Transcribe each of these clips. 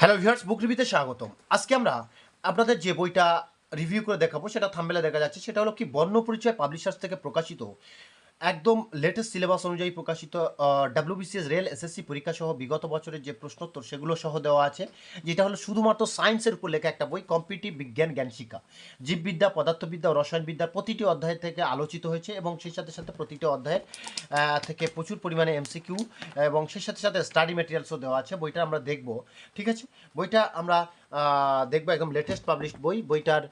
Hello viewers, বুক রিভিউতে স্বাগতম। আজকে আমরা আপনাদের যে বইটা রিভিউ করে দেখাবো সেটা থাম্বনেলে দেখা যাচ্ছে, সেটা হলো কি বর্ণপরিচয় পাবলিশার্স থেকে প্রকাশিত একদম লেটেস্ট সিলেবাস অনুযায়ী প্রকাশিত ডাব্লিউবিসিএস রেল এসএসসি পরীক্ষা সহ বিগত বছরের যে প্রশ্নোত্তর সেগুলো সহ দেওয়া আছে, যেটা হলো শুধুমাত্র সায়েন্সের উপর লেখা একটা বই, কম্পিটিটিভ বিজ্ঞান জ্ঞান শিক্ষা। জীববিদ্যা, পদার্থবিদ্যা ও রসায়নবিদ্যার প্রতিটি অধ্যায় থেকে আলোচিত হয়েছে এবং সেই সাথে সাথে প্রতিটি অধ্যায়ের থেকে প্রচুর পরিমাণে এমসিকিউ এবং সেই সাথে সাথে স্টাডি মেটেরিয়ালসও দেওয়া আছে। বইটা আমরা দেখব, ঠিক আছে? বইটা আমরা দেখবো, একদম লেটেস্ট পাবলিশড বই। বইটার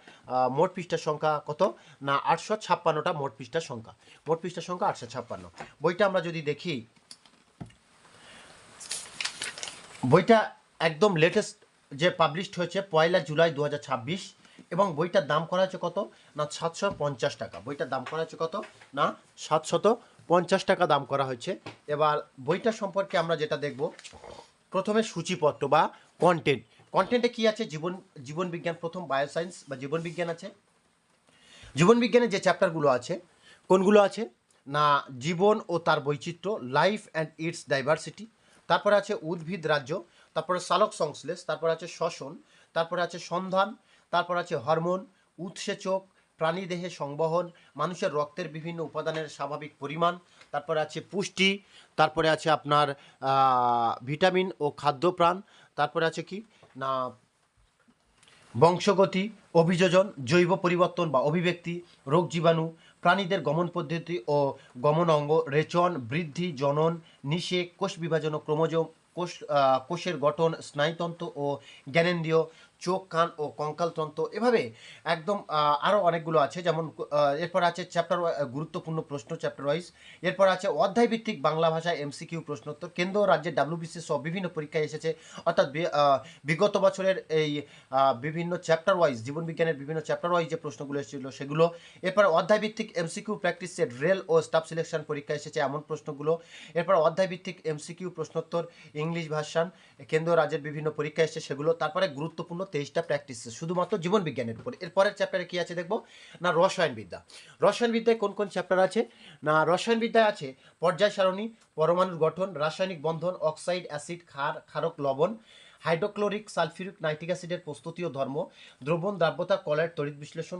মোট পৃষ্ঠার সংখ্যা কত না 856টা মোট পৃষ্ঠার সংখ্যা। মোট পৃষ্ঠার সংখ্যা 856। বইটা আমরা যদি দেখি, বইটা একদম লেটেস্ট যে পাবলিশড হয়েছে 1 জুলাই 2026 এবং বইটার দাম করা হয়েছে কত না 750 টাকা। বইটার দাম করা হয়েছে কত না 750 টাকা দাম করা হয়েছে। এবার বইটা সম্পর্কে আমরা যেটা দেখব, প্রথমে সূচিপত্র বা কন্টেন্ট। কন্টেন্টে কি আছে? জীবন বিজ্ঞান, প্রথম বায়োসায়েন্স বা জীবন বিজ্ঞান আছে। জীবন বিজ্ঞানের যে চ্যাপ্টারগুলো আছে, কোনগুলো আছে না জীবন ও তার বৈচিত্র্য, লাইফ অ্যান্ড ইটস ডাইভার্সিটি। তারপরে আছে উদ্ভিদ রাজ্য, তারপরে সালোক সংশ্লেষ, তারপরে আছে শ্বসন, তারপরে আছে সন্ধান, তারপর আছে হরমোন, উৎসেচক, প্রাণীদেহে সংবহন, মানুষের রক্তের বিভিন্ন উপাদানের স্বাভাবিক পরিমাণ, তারপরে আছে পুষ্টি, তারপরে আছে আপনার ভিটামিন ও খাদ্যপ্রাণ, তারপরে আছে কি না বংশগতি, অভিযোজন, জৈব পরিবর্তন বা অভিব্যক্তি, রোগ জীবাণু, প্রাণীদের গমন পদ্ধতি ও গমন অঙ্গ, রেচন, বৃদ্ধি, জনন, নিষেক, কোষ বিভাজন ও ক্রোমোজোম, কোষের গঠন, স্নায়ুতন্ত্র ও জ্ঞানেন্দ্রিয়, চোখ, কান ও কঙ্কালতন্ত্র। এভাবে একদম আরও অনেকগুলো আছে। যেমন এরপর আছে চ্যাপ্টার গুরুত্বপূর্ণ প্রশ্ন চ্যাপ্টার ওয়াইজ। এরপর আছে অধ্যায়ভিত্তিক বাংলা ভাষায় এমসিকিউ প্রশ্নোত্তর। কেন্দ্র ও রাজ্যের ডাব্লিউবিসিএস সহ বিভিন্ন পরীক্ষায় এসেছে, অর্থাৎ বিগত বছরের এই বিভিন্ন চ্যাপ্টার ওয়াইজ, জীবন বিজ্ঞানের বিভিন্ন চ্যাপ্টার ওয়াইজ যে প্রশ্নগুলো এসেছিল সেগুলো। এরপর অধ্যায়ভিত্তিক এমসিকিউ প্র্যাকটিস সেট, রেল ও স্টাফ সিলেকশন পরীক্ষা এসেছে এমন প্রশ্নগুলো। এরপর অধ্যায়ভিত্তিক এমসিকিউ প্রশ্নোত্তর, ইংলিশ ভার্সান, কেন্দ্র রাজ্যের বিভিন্ন পরীক্ষা এসেছে সেগুলো। তারপরে গুরুত্বপূর্ণ 23টা প্র্যাকটিস শুধুমাত্র জীবন বিজ্ঞানের উপর। এরপরের চ্যাপ্টারে কি আছে দেখবো না রসায়নবিদ্যা। রসায়নবিদ্যায় কোন কোন চ্যাপ্টার আছে না রসায়নবিদ্যায় আছে পর্যায় সারণী, পরমাণুর গঠন, রাসায়নিক বন্ধন, অক্সাইড, অ্যাসিড, ক্ষার, ক্ষারক, লবণ, হাইড্রোক্লোরিক, সালফিউরিক, নাইট্রিক অ্যাসিডের প্রস্তুতি ও ধর্ম, দ্রবণ, দ্রাব্যতা, কলের তড়িৎ বিশ্লেষণ,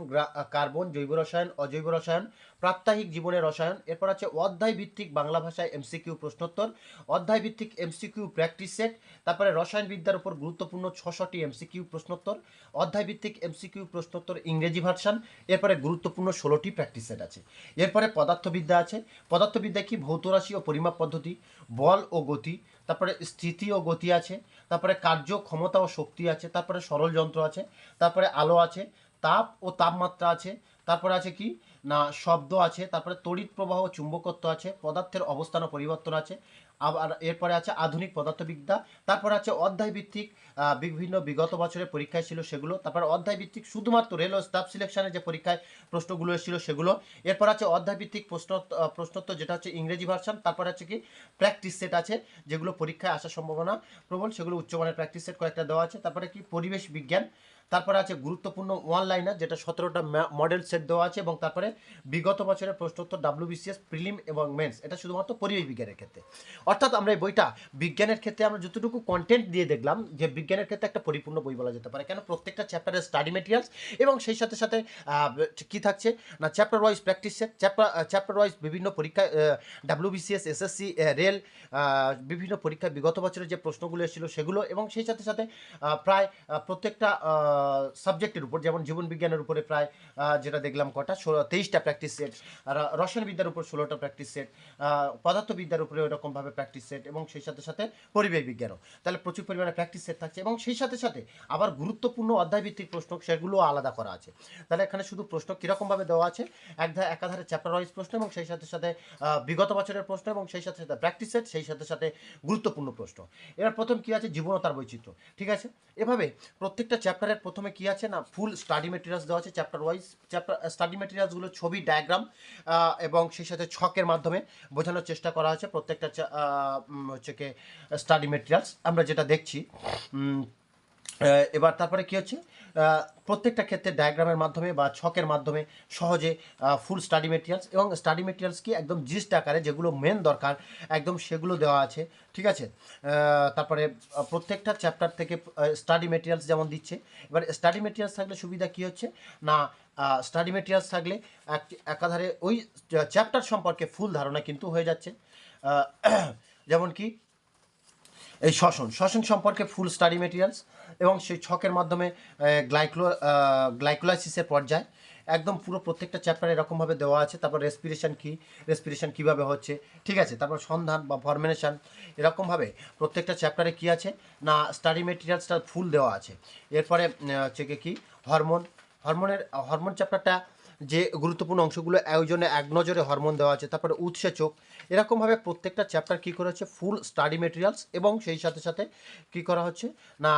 কার্বন, জৈব রসায়ন, অজৈব রসায়ন, প্রাত্যহিক জীবনের রসায়ন। এরপর আছে অধ্যায় ভিত্তিক বাংলা ভাষায় এমসিকিউ প্রশ্নোত্তর, অধ্যায় ভিত্তিক এমসিকিউ প্র্যাকটিস সেট। তারপরে রসায়নবিদ্যার উপর গুরুত্বপূর্ণ 600টি এমসিকিউ প্রশ্নোত্তর, অধ্যায় ভিত্তিক এমসিকিউ প্রশ্নোত্তর ইংরেজি ভার্সান। এরপরে গুরুত্বপূর্ণ 16টি প্র্যাকটিস সেট আছে। এরপরে পদার্থবিদ্যা আছে। পদার্থবিদ্যা কি ভৌত রাশি ও পরিমাপ পদ্ধতি, বল ও গতি, তারপরে স্থিতি ও গতি আছে, তারপরে কার্য, ক্ষমতা ও শক্তি আছে, তারপরে সরল যন্ত্র আছে, তারপরে আলো আছে, তাপ ও তাপমাত্রা আছে, তারপরে আছে কি না শব্দ আছে, তারপরে তড়িৎ প্রবাহ ও চুম্বকত্ব আছে, পদার্থের অবস্থান ও পরিবর্তন আছে। আবার এরপরে আছে আধুনিক পদার্থবিদ্যা। তারপরে আছে অধ্যায় ভিত্তিক বিভিন্ন বিগত বছরের পরীক্ষায় ছিল সেগুলো। তারপরে অধ্যায় ভিত্তিক শুধুমাত্র রেল ও স্টাফ সিলেকশনের যে পরীক্ষায় প্রশ্নগুলো এসেছিল সেগুলো। এরপর আছে অধ্যায় ভিত্তিক প্রশ্নোত্তর যেটা হচ্ছে ইংরেজি ভার্সন। তারপর আছে কি প্র্যাকটিস সেট আছে, যেগুলো পরীক্ষায় আসার সম্ভাবনা প্রবল, সেগুলো উচ্চমানের প্র্যাকটিস সেট কয়েকটা দেওয়া আছে। তারপরে কি পরিবেশ বিজ্ঞান। তারপরে আছে গুরুত্বপূর্ণ ওয়ান লাইনার, যেটা 17টা মডেল সেট দেওয়া আছে। এবং তারপরে বিগত বছরের প্রশ্নোত্তর ডাব্লিউবিসিএস প্রিলিম এবং মেন্স, এটা শুধুমাত্র পরিবেশ বিজ্ঞানের ক্ষেত্রে। অর্থাৎ আমরা এই বইটা বিজ্ঞানের ক্ষেত্রে আমরা যতটুকু কন্টেন্ট দিয়ে দেখলাম, যে বিজ্ঞানের ক্ষেত্রে একটা পরিপূর্ণ বই বলা যেতে পারে। কেন প্রত্যেকটা চ্যাপ্টারের স্টাডি মেটেরিয়ালস এবং সেই সাথে সাথে কি থাকছে না chapter wise practice set, chapter wise বিভিন্ন পরীক্ষায় ডাব্লিউবিসিএস, এসএসসি, রেল, বিভিন্ন পরীক্ষায় বিগত বছরের যে প্রশ্নগুলো এসেছিল সেগুলো। এবং সেই সাথে সাথে প্রায় প্রত্যেকটা সাবজেক্টের উপর, যেমন জীবন বিজ্ঞানের উপরে প্রায় যেটা দেখলাম কটা 23টা প্র্যাকটিস সেট, রসায়নবিদ্যার উপর 16টা প্র্যাকটিস সেট, পদার্থবিদ্যার উপরে ওইরকমভাবে প্র্যাকটিস সেট, এবং সেই সাথে সাথে পরিবেশ বিজ্ঞানও। তাহলে প্রচুর পরিমাণে প্র্যাকটিস সেট থাকছে। এবং সেই সাথে সাথে আবার গুরুত্বপূর্ণ অধ্যায়ভিত্তিক প্রশ্ন সেগুলো আলাদা করা আছে। তাহলে এখানে শুধু প্রশ্ন কীরকমভাবে দেওয়া আছে, একাধারে চ্যাপ্টার ওয়াইজ প্রশ্ন, এবং সেই সাথে সাথে বিগত বছরের প্রশ্ন, এবং সেই সাথে সাথে প্র্যাকটিস সেট, সেই সাথে সাথে গুরুত্বপূর্ণ প্রশ্ন। এবার প্রথম কি আছে, জীবনতার বৈচিত্র্য, ঠিক আছে? এভাবে প্রত্যেকটা চ্যাপ্টারের প্রথমে কি আছে না ফুল স্টাডি মেটেরিয়ালস দেওয়া আছে চ্যাপ্টার ওয়াইজ। স্টাডি মেটেরিয়ালসগুলো ছবি, ডায়াগ্রাম এবং সেই সাথে ছকের মাধ্যমে বোঝানোর চেষ্টা করা হয়েছে প্রত্যেকটা হচ্ছে কি স্টাডি মেটেরিয়ালস। আমরা যেটা দেখছি এবার তারপরে কি হচ্ছে, প্রত্যেকটা ক্ষেত্রে ডায়াগ্রামের মাধ্যমে বা ছকের মাধ্যমে সহজে ফুল স্টাডি মেটেরিয়ালস এবং স্টাডি মেটেরিয়ালস কি একদম জিস্ট আকারে যেগুলো মেন দরকার একদম সেগুলো দেওয়া আছে, ঠিক আছে। তারপরে প্রত্যেকটা চ্যাপ্টার থেকে স্টাডি মেটেরিয়ালস যেমন দিচ্ছে। এবার স্টাডি মেটেরিয়ালস থাকলে সুবিধা কি হচ্ছে না, স্টাডি মেটেরিয়ালস থাকলে একাধারে ওই চ্যাপ্টার সম্পর্কে ফুল ধারণা কিন্তু হয়ে যাচ্ছে। আহ, যেমন কি এই শ্বসন সম্পর্কে ফুল স্টাডি মেটেরিয়ালস এবং সেই ছকের মাধ্যমে গ্লাইকোলাইসিসের পর্যায় একদম পুরো প্রত্যেকটা চ্যাপ্টার এরকমভাবে দেওয়া আছে। তারপর রেসপিরেশন কীভাবে হচ্ছে, ঠিক আছে। তারপর সন্ধান বা ফরমেশন এরকমভাবে প্রত্যেকটা চ্যাপ্টারে কি আছে না স্টাডি মেটেরিয়ালসটা ফুল দেওয়া আছে। এরপরে হচ্ছে কি হরমোন চ্যাপ্টারটা যে গুরুত্বপূর্ণ অংশগুলো ওই জন্য এক নজরে হরমোন দেওয়া আছে। তারপরে উৎসেচক এরকমভাবে প্রত্যেকটা চ্যাপ্টার কী করা হচ্ছে ফুল স্টাডি মেটেরিয়ালস এবং সেই সাথে সাথে কী করা হচ্ছে না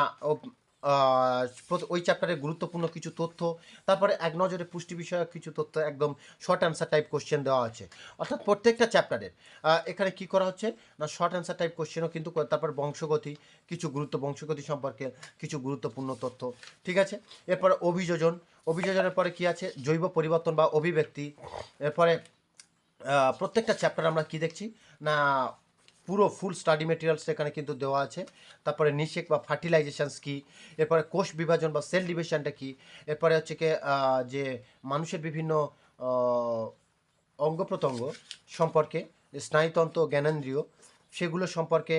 ওই চ্যাপ্টারের গুরুত্বপূর্ণ কিছু তথ্য, তারপরে এক নজরে পুষ্টি বিষয়ক কিছু তথ্য একদম শর্ট অ্যান্সার টাইপ কোশ্চেন দেওয়া আছে। অর্থাৎ প্রত্যেকটা চ্যাপ্টারের এখানে কি করা হচ্ছে না শর্ট অ্যান্সার টাইপ কোশ্চেনও কিন্তু তারপর বংশগতি বংশগতি সম্পর্কে কিছু গুরুত্বপূর্ণ তথ্য, ঠিক আছে। এরপরে অভিযোজনের পরে কি আছে জৈব পরিবর্তন বা অভিব্যক্তি। এরপরে প্রত্যেকটা চ্যাপ্টার আমরা কি দেখছি না পুরো ফুল স্টাডি মেটেরিয়ালস এখানে কিন্তু দেওয়া আছে। তারপরে নিষেক বা ফার্টিলাইজেশনস কি, এরপরে কোষ বিভাজন বা সেল ডিভিশনটা কি, এরপরে হচ্ছে কি যে মানুষের বিভিন্ন অঙ্গ প্রত্যঙ্গ সম্পর্কে স্নায়ুতন্ত্র জ্ঞানেন্দ্রিয় সেগুলো সম্পর্কে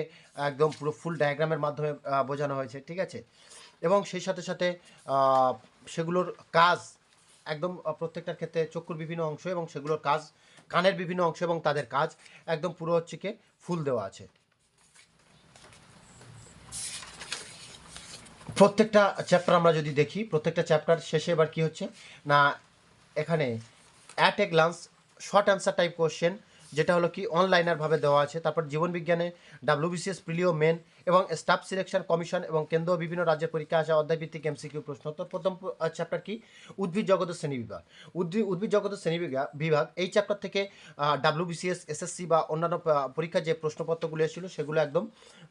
একদম পুরো ফুল ডায়াগ্রামের মাধ্যমে বোঝানো হয়েছে, ঠিক আছে। এবং সেই সাথে সাথে সেগুলোর কাজ একদম প্রত্যেকটার ক্ষেত্রে চক্ষুর বিভিন্ন অংশ এবং সেগুলোর কাজ, কানের বিভিন্ন অংশ এবং তাদের কাজ একদম পুরো হচ্ছে কি ফুল দেওয়া আছে। প্রত্যেকটা চ্যাপ্টার আমরা যদি দেখি প্রত্যেকটা চ্যাপ্টার শেষে এবার কি হচ্ছে না এখানে at a glance short answer type question যেটা হলো কি অনলাইনারভাবে দেওয়া আছে। তারপর জীবনবিজ্ঞানে WBCS প্রিলিও মেন এবং স্টাফ সিলেকশন কমিশন এবং কেন্দ্র বিভিন্ন রাজ্যের পরীক্ষা আসা অধ্যায়ভিত্তিক MCQ প্রশ্ন। তো প্রথম চ্যাপ্টার কি উদ্ভিদ জগতের শ্রেণীবিভাগ। উদ্ভিদ জগতের বিভাগ এই চ্যাপ্টার থেকে WBCS SSC বা অন্যান্য পরীক্ষার যে প্রশ্নপত্রগুলো এসেছিল সেগুলো একদম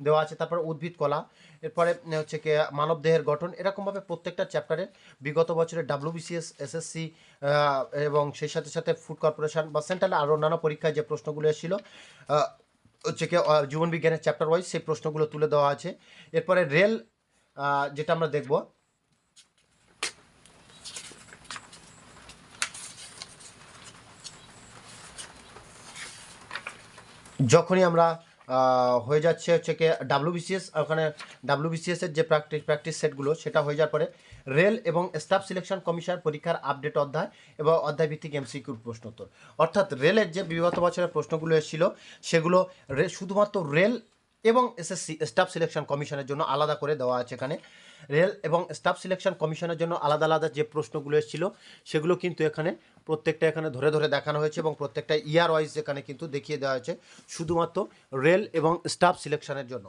দেওয়া আছে। তারপর উদ্ভিদ কলা, এরপরে হচ্ছে কি মানব দেহের গঠন, এরকমভাবে প্রত্যেকটা চ্যাপ্টারে বিগত বছরের WBCS SSC এবং সেই সাথে সাথে ফুড কর্পোরেশন বা সেন্ট্রাল আর অন্যান্য পরীক্ষায় যে প্রশ্নগুলো এসেছিল হচ্ছে কি জীবন বিজ্ঞানের চ্যাপ্টার ওয়াইজ সেই প্রশ্নগুলো তুলে দেওয়া আছে। এরপরে রেল যেটা আমরা দেখব যখনই আমরা হয়ে যাচ্ছে হচ্ছে কি WBCS ওখানে WBCS এর যে প্র্যাকটিস সেটগুলো সেটা হয়ে যাওয়ার পরে রেল এবং স্টাফ সিলেকশন কমিশন পরীক্ষার আপডেট অধ্যায় এবং অধ্যায় ভিত্তিক MCQ প্রশ্নোত্তর। অর্থাৎ রেলের যে বিগত বছরের প্রশ্নগুলো এসেছিল সেগুলো শুধুমাত্র রেল এবং SSC স্টাফ সিলেকশন কমিশনের জন্য আলাদা করে দেওয়া আছে। এখানে রেল এবং স্টাফ সিলেকশন কমিশনের জন্য আলাদা আলাদা যে প্রশ্নগুলো এসেছিল সেগুলো কিন্তু এখানে প্রত্যেকটা এখানে ধরে ধরে দেখানো হয়েছে এবং প্রত্যেকটা ইয়ার ওয়াইজ এখানে কিন্তু দেখিয়ে দেওয়া হয়েছে শুধুমাত্র রেল এবং স্টাফ সিলেকশনের জন্য।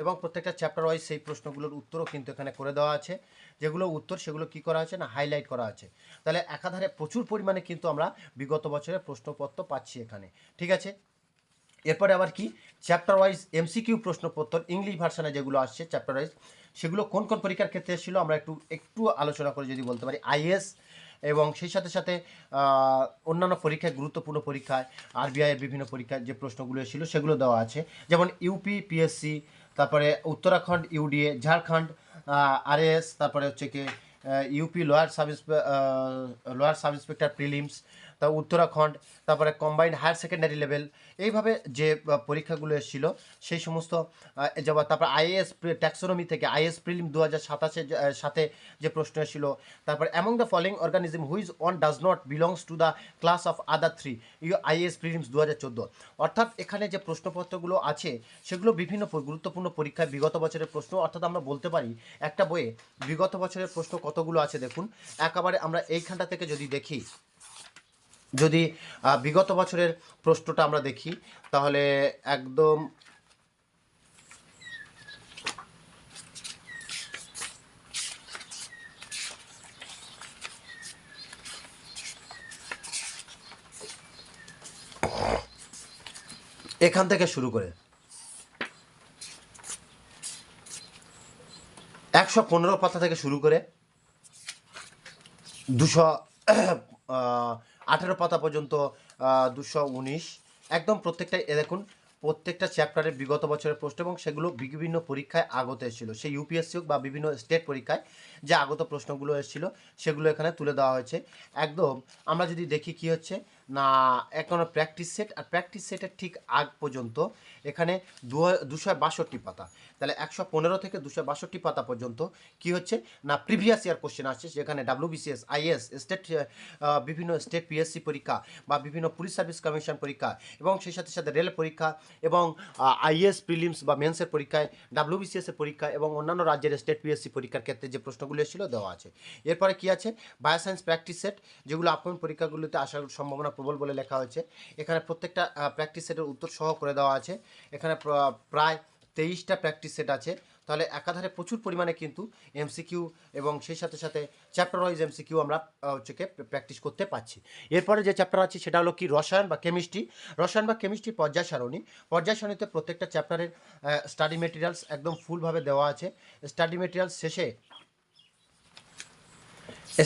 এবং প্রত্যেকটা চ্যাপ্টার ওয়াইজ সেই প্রশ্নগুলোর উত্তরও কিন্তু এখানে করে দেওয়া আছে। যেগুলো উত্তর সেগুলো কি করা আছে না হাইলাইট করা আছে। তাহলে একাধারে প্রচুর পরিমাণে কিন্তু আমরা বিগত বছরের প্রশ্নপত্র পাচ্ছি এখানে, ঠিক আছে। এরপরে আবার কি চ্যাপ্টার ওয়াইজ MCQ প্রশ্নপত্র ইংলিশ ভার্সনে যেগুলো আসছে চ্যাপ্টার ওয়াইজ সেগুলো কোন কোন পরীক্ষার ক্ষেত্রে এসেছিলো আমরা একটু আলোচনা করে যদি বলতে পারি। IAS এবং সেই সাথে সাথে অন্যান্য পরীক্ষায় গুরুত্বপূর্ণ পরীক্ষায় RBI এর বিভিন্ন পরীক্ষায় যে প্রশ্নগুলো এসেছিল সেগুলো দেওয়া আছে। যেমন UPPSC, তারপরে উত্তরাখণ্ড UDA, ঝাড়খণ্ড RAS, তারপরে হচ্ছে কি UP lower sub inspector prelims, তা উত্তরাখণ্ড, তারপরে কম্বাইন্ড হায়ার সেকেন্ডারি লেভেল, এইভাবে যে পরীক্ষাগুলো এসেছিলো সেই সমস্ত তারপর IAS ট্যাক্সোনমি থেকে IAS প্রিলিম 2027 সাথে যে প্রশ্ন এসেছিলো। তারপর among the following organism which one does not belongs to the class of other 3 IAS prelims 2014। অর্থাৎ এখানে যে প্রশ্নপত্রগুলো আছে সেগুলো বিভিন্ন গুরুত্বপূর্ণ পরীক্ষায় বিগত বছরের প্রশ্ন। অর্থাৎ আমরা বলতে পারি একটা বইয়ে বিগত বছরের প্রশ্ন কতগুলো আছে দেখুন। একেবারে আমরা এইখানটা থেকে যদি দেখি, যদি বিগত বছরের প্রশ্নটা আমরা দেখি তাহলে একদম এখান থেকে শুরু করে 115 পাতা থেকে শুরু করে 218 পাতা পর্যন্ত 219, একদম প্রত্যেকটা দেখুন প্রত্যেকটা চ্যাপ্টারের বিগত বছরের প্রশ্ন এবং সেগুলো বিভিন্ন পরীক্ষায় আগত এসেছিলো, সেই ইউপিএসসি হোক বা বিভিন্ন স্টেট পরীক্ষায় যে আগত প্রশ্নগুলো এসেছিলো সেগুলো এখানে তুলে দেওয়া হয়েছে। একদম আমরা যদি দেখি কি হচ্ছে না, এখন প্র্যাকটিস সেট, আর প্র্যাকটিস সেটের ঠিক আগ পর্যন্ত এখানে 262 পাতা, তাহলে 115 থেকে 262 পাতা পর্যন্ত কি হচ্ছে না প্রিভিয়াস ইয়ার কোশ্চেন আসছে, যেখানে ডাব্লিউবিসিএস, আইএস, স্টেট, বিভিন্ন স্টেট পিএসসি পরীক্ষা বা বিভিন্ন পুলিশ সার্ভিস কমিশন পরীক্ষা এবং সেই সাথে সাথে রেল পরীক্ষা এবং আইএস প্রিলিমস বা মেন্সের পরীক্ষায়, ডাব্লিউবিসিএস এর পরীক্ষা এবং অন্যান্য রাজ্যের স্টেট পিএসসি পরীক্ষার ক্ষেত্রে যে প্রশ্নগুলো এসেছিল দেওয়া আছে। এরপরে কি আছে বায়োসায়েন্স প্র্যাকটিস সেট, যেগুলো আপকামিং পরীক্ষাগুলোতে আসার সম্ভাবনা প্রবল বলে লেখা হয়েছে। এখানে প্রত্যেকটা প্র্যাকটিস সেটের উত্তর সহ করে দেওয়া আছে। এখানে প্রায় 23টা প্র্যাকটিস সেট আছে, তাহলে একাধারে প্রচুর পরিমাণে কিন্তু এমসিকিউ এবং সেই সাথে সাথে চ্যাপ্টার ওয়াইজ এমসিকিউ আমরা হচ্ছে প্র্যাকটিস করতে পারছি। এরপরে যে চ্যাপ্টার আছে সেটা হলো কি রসায়ন বা কেমিস্ট্রি। রসায়ন বা কেমিস্ট্রি পর্যায় সারণী, পর্যায় সারণীতে প্রত্যেকটা চ্যাপ্টারের স্টাডি মেটেরিয়ালস একদম ফুলভাবে দেওয়া আছে। স্টাডি মেটেরিয়ালস শেষে,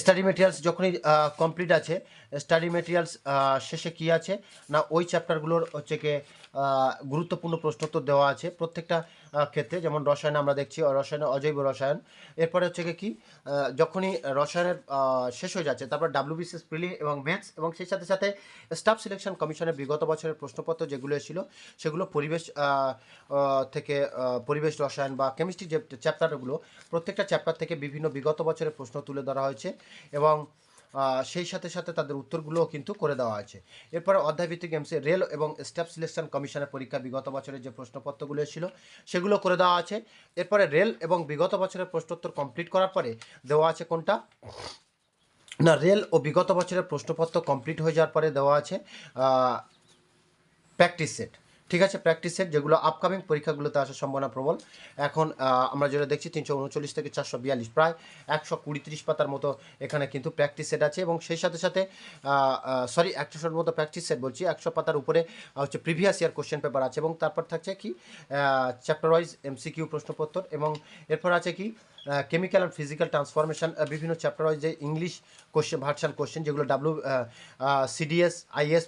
স্টাডি মেটেরিয়ালস যখনই কমপ্লিট আছে, স্টাডি মেটেরিয়ালস শেষে কি আছে না ওই চ্যাপ্টারগুলোর হচ্ছে কি গুরুত্বপূর্ণ প্রশ্নোত্তর দেওয়া আছে প্রত্যেকটা ক্ষেত্রে। যেমন রসায়ন আমরা দেখছি, রসায়নে অজৈব রসায়ন। এরপরে হচ্ছে কি যখনই রসায়নের শেষ হয়ে যাচ্ছে তারপর ডাব্লিউবিসিএস প্রিলি এবং মেন্স এবং সেই সাথে সাথে স্টাফ সিলেকশন কমিশনের বিগত বছরের প্রশ্নপত্র যেগুলো ছিল সেগুলো পরিবেশ থেকে পরিবেশ রসায়ন বা কেমিস্ট্রি যে চ্যাপ্টারগুলো, প্রত্যেকটা চ্যাপ্টার থেকে বিভিন্ন বিগত বছরের প্রশ্ন তুলে ধরা হয়েছে এবং সেই সাথে সাথে তাদের উত্তরগুলোও কিন্তু করে দেওয়া আছে। এরপরে অধ্যায়ভিত্তিক এমসি রেল এবং স্টাফ সিলেকশন কমিশনের পরীক্ষা বিগত বছরের যে প্রশ্নপত্রগুলো ছিল সেগুলো করে দেওয়া আছে। এরপরে রেল এবং বিগত বছরের প্রশ্নোত্তর কমপ্লিট করার পরে দেওয়া আছে কোনটা না রেল ও বিগত বছরের প্রশ্নপত্র কমপ্লিট হয়ে যাওয়ার পরে দেওয়া আছে প্র্যাকটিস সেট। ঠিক আছে, প্র্যাকটিস সেট যেগুলো আপকামিং পরীক্ষাগুলোতে আসার সম্ভাবনা প্রবল। এখন আমরা যেটা দেখছি 339 থেকে 442, প্রায় 120-30 পাতার মতো এখানে কিন্তু প্র্যাকটিস সেট আছে এবং সেই সাথে সাথে 100 মতো প্র্যাকটিস সেট বলছি, 100 পাতার উপরে হচ্ছে প্রিভিয়াস ইয়ার কোশ্চেন পেপার আছে এবং তারপর থাকছে কি চ্যাপ্টার ওয়াইজ এমসিকিউ প্রশ্নপত্র এবং এরপর আছে কি কেমিক্যাল অ্যান্ড ফিজিক্যাল ট্রান্সফরমেশন, বিভিন্ন চ্যাপ্টার ওয়াইজ যে ইংলিশ কোশ্চেন ভার্সান কোশ্চেন যেগুলো সিডিএস, আইএস,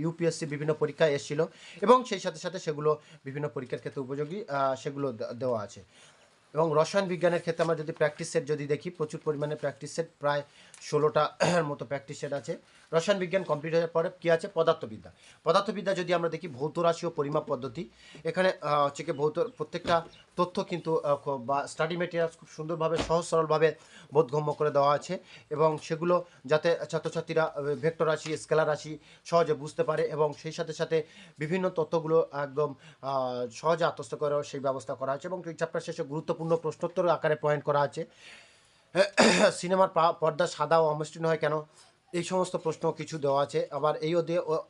ইউপিএসসি বিভিন্ন পরীক্ষায় এসেছিল এবং সেই সাথে সাথে সেগুলো বিভিন্ন পরীক্ষার ক্ষেত্রে উপযোগী সেগুলো দেওয়া আছে। এবং রসায়ন বিজ্ঞানের ক্ষেত্রে আমরা যদি প্র্যাকটিস সেট যদি দেখি, প্রচুর পরিমাণে প্র্যাকটিস সেট, প্রায় 16টার মতো প্র্যাকটিস সেট আছে। রসায়ন বিজ্ঞান কমপ্লিট হওয়ার পরে কী আছে পদার্থবিদ্যা। পদার্থবিদ্যা যদি আমরা দেখি ভৌত রাশি ও পরিমাপ পদ্ধতি, এখানে হচ্ছে কি ভৌত প্রত্যেকটা তথ্য কিন্তু বা স্টাডি মেটেরিয়ালস খুব সুন্দরভাবে সহজ সরলভাবে বোধগম্য করে দেওয়া আছে এবং সেগুলো যাতে ছাত্রছাত্রীরা ভেক্টর রাশি, স্কেলার রাশি সহজে বুঝতে পারে এবং সেই সাথে সাথে বিভিন্ন তথ্যগুলো একদম সহজে আত্মস্থ করার সেই ব্যবস্থা করা আছে এবং এই চ্যাপ্টার শেষে গুরুত্বপূর্ণ প্রশ্নোত্তর আকারে পয়েন্ট করা আছে। সিনেমার পর্দা সাদা ও অমসৃণ হয় কেন, এই সমস্ত প্রশ্ন কিছু দেওয়া আছে। আবার এই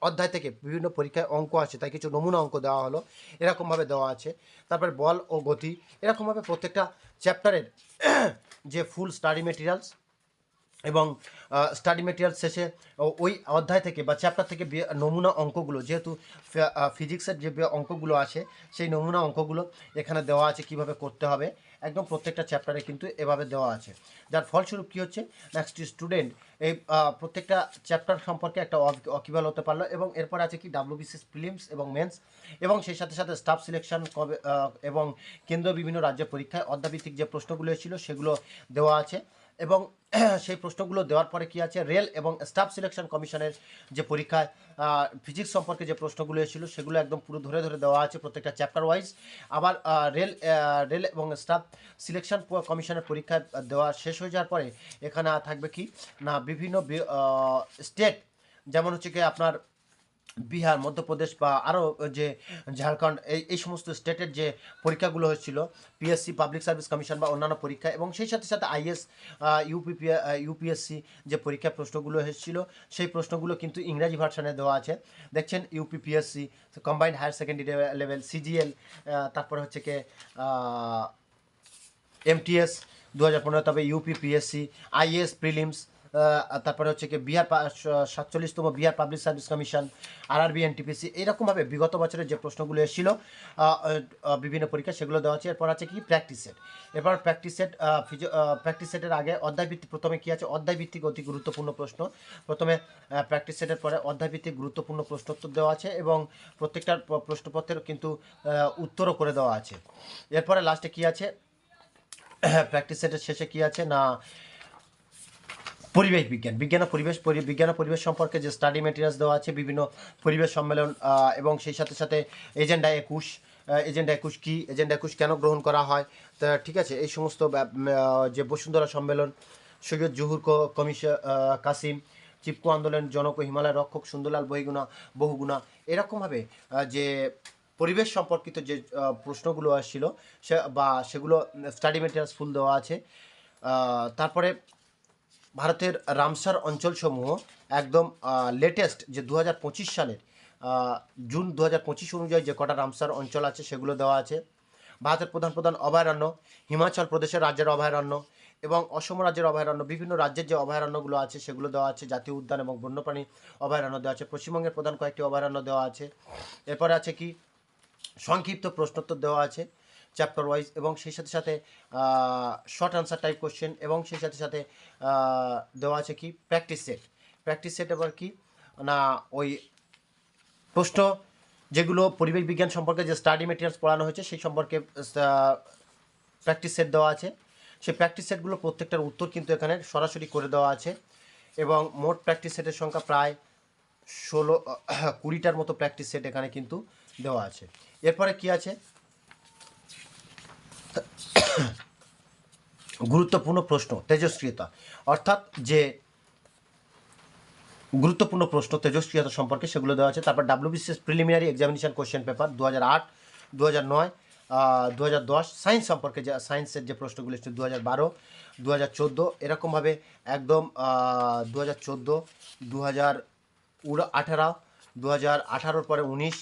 অধ্যায় থেকে বিভিন্ন পরীক্ষায় অঙ্ক আছে, তাই কিছু নমুনা অঙ্ক দেওয়া হলো, এরকমভাবে দেওয়া আছে। তারপর বল ও গতি, এরকমভাবে প্রত্যেকটা চ্যাপ্টারের যে ফুল স্টাডি মেটেরিয়ালস এবং স্টাডি মেটেরিয়াল শেষে ওই অধ্যায় থেকে বা চ্যাপ্টার থেকে নমুনা অঙ্কগুলো, যেহেতু ফিজিক্সের যে অঙ্কগুলো আছে সেই নমুনা অঙ্কগুলো এখানে দেওয়া আছে কিভাবে করতে হবে, একদম প্রত্যেকটা চ্যাপ্টারে কিন্তু এভাবে দেওয়া আছে। যার ফলস্বরূপ কী হচ্ছে নেক্সট স্টুডেন্ট এই প্রত্যেকটা চ্যাপ্টার সম্পর্কে একটা অকিবল হতে পারলো এবং এরপর আছে কি ডাব্লিউবিসিএস প্রিলিমস এবং মেন্স এবং সেই সাথে সাথে স্টাফ সিলেকশন এবং কেন্দ্রীয় বিভিন্ন রাজ্য পরীক্ষায় অধ্যায়ভিত্তিক যে প্রশ্নগুলো ছিল সেগুলো দেওয়া আছে এবং সেই প্রশ্নগুলো দেওয়ার পরে কি আছে রেল এবং স্টাফ সিলেকশন কমিশনের যে পরীক্ষায় ফিজিক্স সম্পর্কে যে প্রশ্নগুলো এসেছিল সেগুলো একদম পুরো ধরে ধরে দেওয়া আছে প্রত্যেকটা চ্যাপ্টার ওয়াইজ। আবার রেল এবং স্টাফ সিলেকশন কমিশনের পরীক্ষায় দেওয়া শেষ হয়ে যাওয়ার পরে এখানে থাকবে কি না বিভিন্ন স্টেট, যেমন হচ্ছে কি আপনার বিহার, মধ্যপ্রদেশ বা আরও যে ঝাড়খণ্ড, এই সমস্ত স্টেটের যে পরীক্ষাগুলো হয়েছিল পিএসসি, পাবলিক সার্ভিস কমিশন বা অন্যান্য পরীক্ষা এবং সেই সাথে সাথে আইএস, ইউপিএসসি যে পরীক্ষার প্রশ্নগুলো এসেছিলো সেই প্রশ্নগুলো কিন্তু ইংরাজি ভার্সানে দেওয়া আছে। দেখছেন UPPSC, combined higher secondary level, CGL, তারপরে হচ্ছে কি এমটিএস 2015, তবে ইউপিপিএসসি, আইএস প্রিলিমস তারপরে হচ্ছে কি বিহার 47তম Bihar public service commission, RRB, NTPC, এইরকমভাবে বিগত বছরের যে প্রশ্নগুলো এসেছিল বিভিন্ন পরীক্ষা সেগুলো দেওয়া আছে। এরপর আছে কি প্র্যাকটিস সেট। এরপর প্র্যাকটিস সেটের আগে অধ্যায়ভিত্তিক, প্রথমে কি আছে অধ্যায়ভিত্তিক অতি গুরুত্বপূর্ণ প্রশ্ন। প্রথমে প্র্যাকটিস সেটের পরে অধ্যায়ভিত্তিক গুরুত্বপূর্ণ প্রশ্নোত্তর দেওয়া আছে এবং প্রত্যেকটার প্রশ্নপত্রের কিন্তু উত্তরও করে দেওয়া আছে। এরপরে লাস্টে কি আছে, প্র্যাকটিস সেটের শেষে কি আছে না পরিবেশ বিজ্ঞান, বিজ্ঞান ও পরিবেশ সম্পর্কে যে স্টাডি মেটেরিয়ালস দেওয়া আছে, বিভিন্ন পরিবেশ সম্মেলন এবং সেই সাথে সাথে এজেন্ডা 21, এজেন্ডা 21 কি, এজেন্ডা 21 কেন গ্রহণ করা হয়, তা ঠিক আছে। এই সমস্ত যে বসুন্ধরা সম্মেলন, সৈয়দ জহুর কমিশন, কাসিম, চিপকো আন্দোলন, জনক ও হিমালয় রক্ষক, সুন্দরলাল বহুগুণা, এরকমভাবে যে পরিবেশ সম্পর্কিত যে প্রশ্নগুলো আসছিল সেগুলো স্টাডি মেটেরিয়ালস ফুল দেওয়া আছে। তারপরে ভারতের রামসার অঞ্চলসমূহ একদম লেটেস্ট যে 2025 সালের জুন 2025 অনুযায়ী যে কটা রামসার অঞ্চল আছে সেগুলো দেওয়া আছে। ভারতের প্রধান অভয়ারণ্য, হিমাচল প্রদেশের রাজ্যের অভয়ারণ্য এবং অসম রাজ্যের অভয়ারণ্য, বিভিন্ন রাজ্যের যে অভয়ারণ্যগুলো আছে সেগুলো দেওয়া আছে। জাতীয় উদ্যান এবং বন্যপ্রাণী অভয়ারণ্য দেওয়া আছে। পশ্চিমবঙ্গের প্রধান কয়েকটি অভয়ারণ্য দেওয়া আছে। এরপরে আছে কি সংক্ষিপ্ত প্রশ্নোত্তর দেওয়া আছে চ্যাপ্টার ওয়াইজ, এবং সেই সাথে সাথে শর্ট আনসার টাইপ কোশ্চেন, এবং সেই সাথে সাথে দেওয়া আছে কি প্র্যাকটিস সেট। এবার কি না ওই প্রশ্ন যেগুলো পরিবেশ বিজ্ঞান সম্পর্কে যে স্টাডি মেটেরিয়ালস পড়ানো হয়েছে সেই সম্পর্কে প্র্যাকটিস সেট দেওয়া আছে। সেই প্র্যাকটিস সেটগুলো প্রত্যেকটার উত্তর কিন্তু এখানে সরাসরি করে দেওয়া আছে এবং মোট প্র্যাকটিস সেটের সংখ্যা প্রায় 20টার মতো প্র্যাকটিস সেট এখানে কিন্তু দেওয়া আছে। এরপরে কি আছে গুরুত্বপূর্ণ প্রশ্ন তেজস্ক্রিয়তা, অর্থাৎ যে গুরুত্বপূর্ণ প্রশ্ন তেজস্ক্রিয়তা সম্পর্কে সেগুলো দেওয়া আছে। তারপর WBCS preliminary examination question paper 2008, 2009, 2010, science সম্পর্কে যে সায়েন্সের যে প্রশ্নগুলো এসেছে 2012, 2014, এরকমভাবে একদম 2014, 2018, 2018 পরে 19,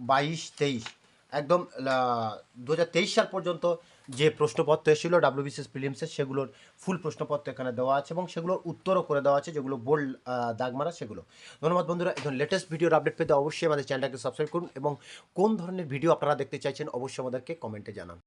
22, 23, একদম 2023 সাল পর্যন্ত যে প্রশ্নপত্র এসেছিল ডাব্লিউবিসিএস প্রিলিমসের সেগুলোর ফুল প্রশ্নপত্র এখানে দেওয়া আছে এবং সেগুলোর উত্তরও করে দেওয়া আছে, যেগুলো বোল্ড দাগ মারা সেগুলো। ধন্যবাদ বন্ধুরা। এখন লেটেস্ট ভিডিওর আপডেট পেতে অবশ্যই আমাদের চ্যানেলটাকে সাবস্ক্রাইব করুন এবং কোন ধরনের ভিডিও আপনারা দেখতে চাইছেন অবশ্যই আমাদেরকে কমেন্টে জানান।